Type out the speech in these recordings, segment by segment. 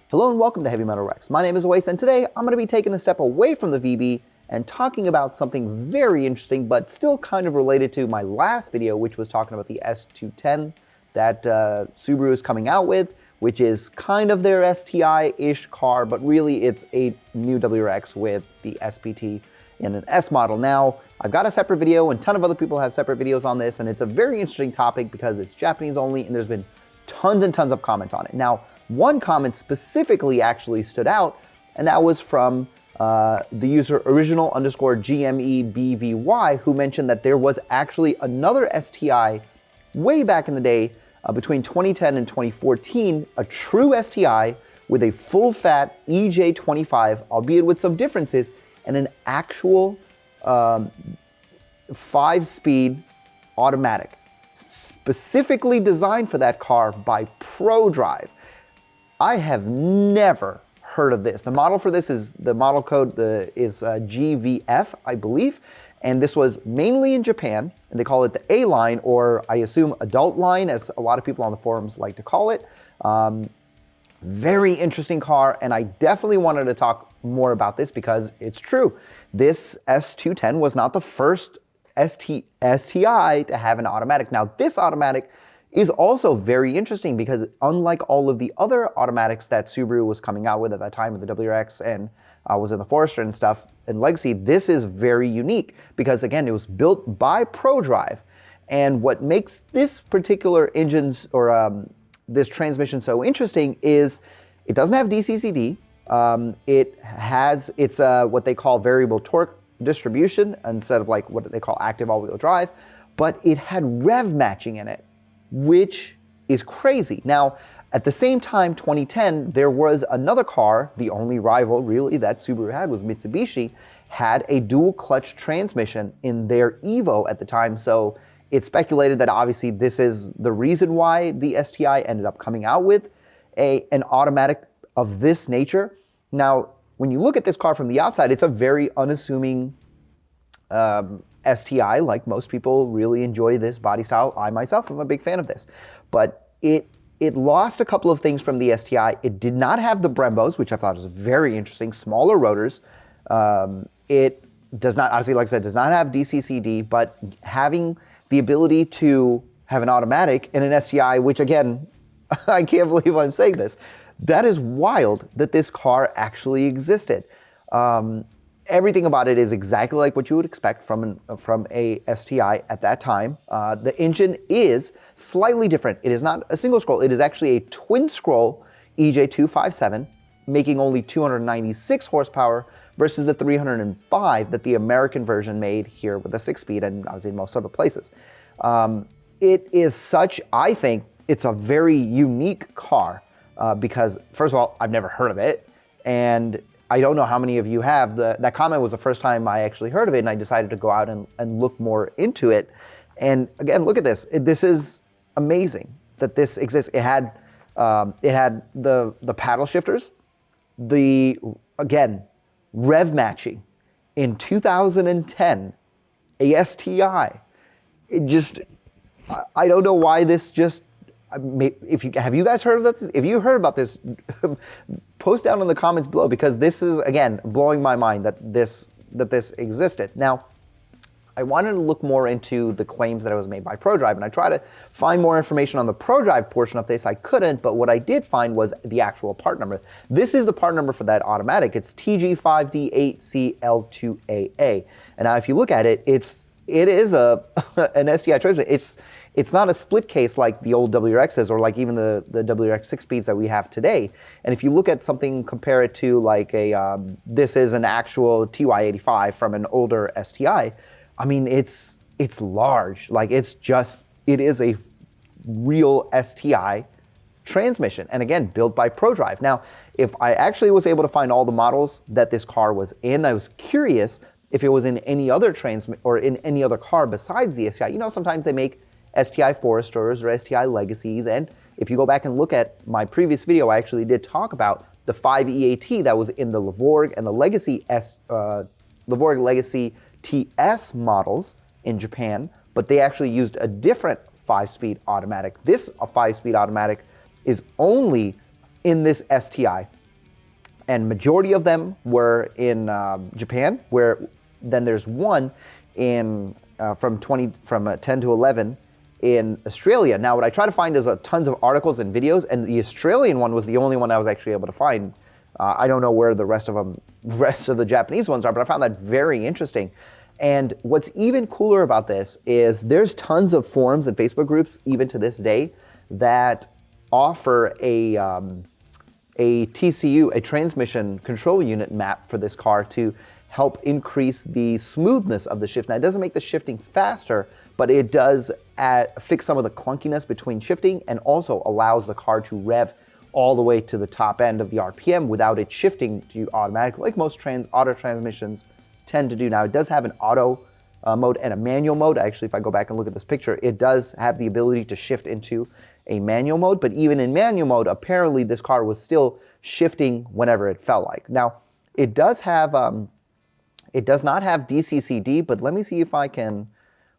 Hello and welcome to Heavy Metal Rex. My name is Weiss, and today I'm going to be taking a step away from the VB and talking about something very interesting but still kind of related to my last video, which was talking about the S210 that Subaru is coming out with, which is kind of their STI-ish car, but really it's a new WRX with the SPT in an S model. Now, I've got a separate video and a ton of other people have separate videos on this, and it's a very interesting topic because it's Japanese only and there's been tons and tons of comments on it. Now, one comment specifically actually stood out, and that was from the user original_GMEBVY, who mentioned that there was actually another STI way back in the day between 2010 and 2014, a true STI with a full-fat EJ25, albeit with some differences, and an actual 5-speed automatic, specifically designed for that car by Prodrive. I have never heard of this. The model for this is, the model code is GVF, I believe, and this was mainly in Japan, and they call it the A-Line, or I assume adult line, as a lot of people on the forums like to call it. Very interesting car, and I definitely wanted to talk more about this because it's true. This S210 was not the first STI to have an automatic. Now, this automatic is also very interesting because unlike all of the other automatics that Subaru was coming out with at that time with the WRX and was in the Forester and stuff and Legacy, this is very unique because, again, it was built by Prodrive. And what makes this particular engine's or this transmission so interesting is it doesn't have DCCD. It's what they call variable torque distribution instead of like what they call active all-wheel drive, but it had rev matching in it, which is crazy. Now, at the same time, 2010, there was another car, the only rival really that Subaru had was Mitsubishi, had a dual clutch transmission in their Evo at the time. So it's speculated that obviously this is the reason why the STI ended up coming out with an automatic of this nature. Now, when you look at this car from the outside, it's a very unassuming STI. Like most people really enjoy this body style. I myself am a big fan of this, but it lost a couple of things from the STI. It did not have the Brembos, which I thought was very interesting, smaller rotors. It does not, obviously, like I said, does not have DCCD, but having the ability to have an automatic in an STI, which again, I can't believe I'm saying this, that is wild that this car actually existed. Everything about it is exactly like what you would expect from a STI at that time. The engine is slightly different. It is not a single scroll. It is actually a twin scroll EJ257, making only 296 horsepower versus the 305 that the American version made here with a 6-speed, and I was in most other places. It is such, I think, it's a very unique car because, first of all, I've never heard of it, and I don't know how many of you have. That comment was the first time I actually heard of it, and I decided to go out and look more into it. And again, look at this. This is amazing that this exists. It had the paddle shifters, again, rev matching in 2010, a STI. It just, I don't know why this just, have you guys heard of this? If you heard about this, post down in the comments below, because this is, again, blowing my mind that this existed. Now, I wanted to look more into the claims that it was made by Prodrive, and I tried to find more information on the Prodrive portion of this. I couldn't, but what I did find was the actual part number. This is the part number for that automatic. It's TG5D8CL2AA. And now if you look at it, it is an STI transmission. It's not a split case like the old WRXs or like even the WRX 6-speeds that we have today. And if you look at something, compare it to like this is an actual TY85 from an older STI, I mean, it's large. Like it is a real STI transmission. And again, built by Prodrive. Now, if I actually was able to find all the models that this car was in, I was curious if it was in any other or in any other car besides the STI. You know, sometimes they make STI Foresters or STI Legacies, and if you go back and look at my previous video, I actually did talk about the 5EAT that was in the Levorg and the Legacy Levorg Legacy TS models in Japan, but they actually used a different 5-speed automatic. This 5-speed automatic is only in this STI. and majority of them were in Japan, where then there's one in from 10 to 11 in Australia. Now, what I try to find is tons of articles and videos, and the Australian one was the only one I was actually able to find. I don't know where the rest of the Japanese ones are, but I found that very interesting. And what's even cooler about this is there's tons of forums and Facebook groups, even to this day, that offer a TCU, a transmission control unit map for this car to help increase the smoothness of the shift. Now, it doesn't make the shifting faster, but it does fix some of the clunkiness between shifting, and also allows the car to rev all the way to the top end of the RPM without it shifting to automatic, like most auto transmissions tend to do. Now, it does have an auto mode and a manual mode. Actually, if I go back and look at this picture, it does have the ability to shift into a manual mode, but even in manual mode, apparently this car was still shifting whenever it felt like. Now, it does have, it does not have DCCD, but let me see if I can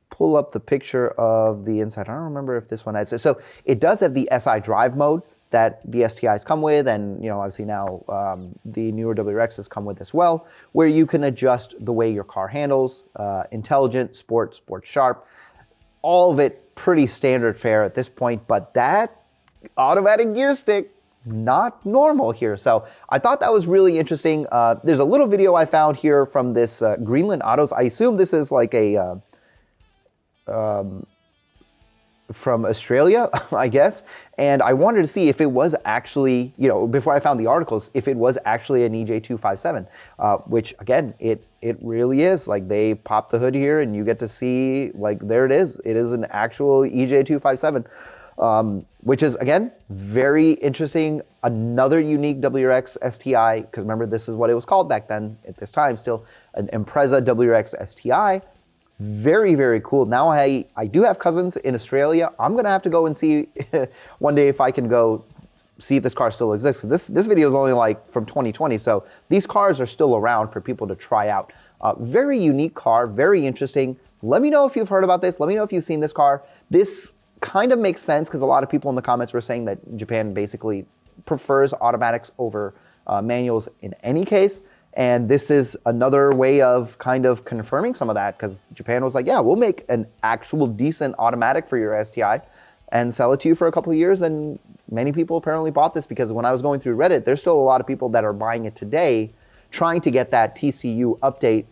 pull up the picture of the inside. I don't remember if this one has it. So it does have the SI drive mode that the STIs come with, and obviously now the newer WRXs come with as well, where you can adjust the way your car handles, intelligent, sport sharp, all of it pretty standard fare at this point, but that automatic gear stick, not normal here. So I thought that was really interesting. There's a little video I found here from this Greenland Autos. I assume this is like a from Australia, I guess. And I wanted to see if it was actually, before I found the articles, if it was actually an EJ257, which again, it really is. Like, they pop the hood here and you get to see, like, there it is. It is an actual EJ257, which is, again, very interesting. Another unique WRX STI, because remember, this is what it was called back then at this time, still an Impreza WRX STI. Very, very cool. Now I do have cousins in Australia. I'm going to have to go and see one day if I can go see if this car still exists. This video is only like from 2020, so these cars are still around for people to try out. Very unique car, very interesting. Let me know if you've heard about this. Let me know if you've seen this car. This kind of makes sense because a lot of people in the comments were saying that Japan basically prefers automatics over manuals in any case. And this is another way of kind of confirming some of that, because Japan was like, yeah, we'll make an actual decent automatic for your STI and sell it to you for a couple of years. And many people apparently bought this, because when I was going through Reddit, there's still a lot of people that are buying it today, trying to get that TCU update,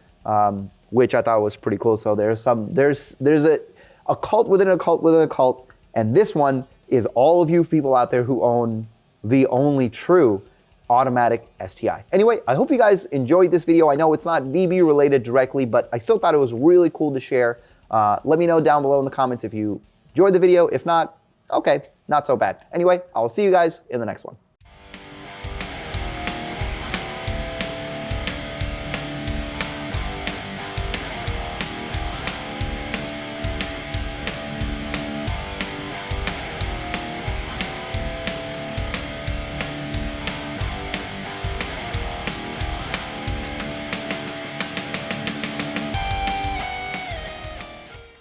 which I thought was pretty cool. So there's a cult within a cult within a cult. And this one is all of you people out there who own the only true automatic STI. Anyway, I hope you guys enjoyed this video. I know it's not VB related directly, but I still thought it was really cool to share. Let me know down below in the comments if you enjoyed the video. If not, okay, not so bad. Anyway, I'll see you guys in the next one.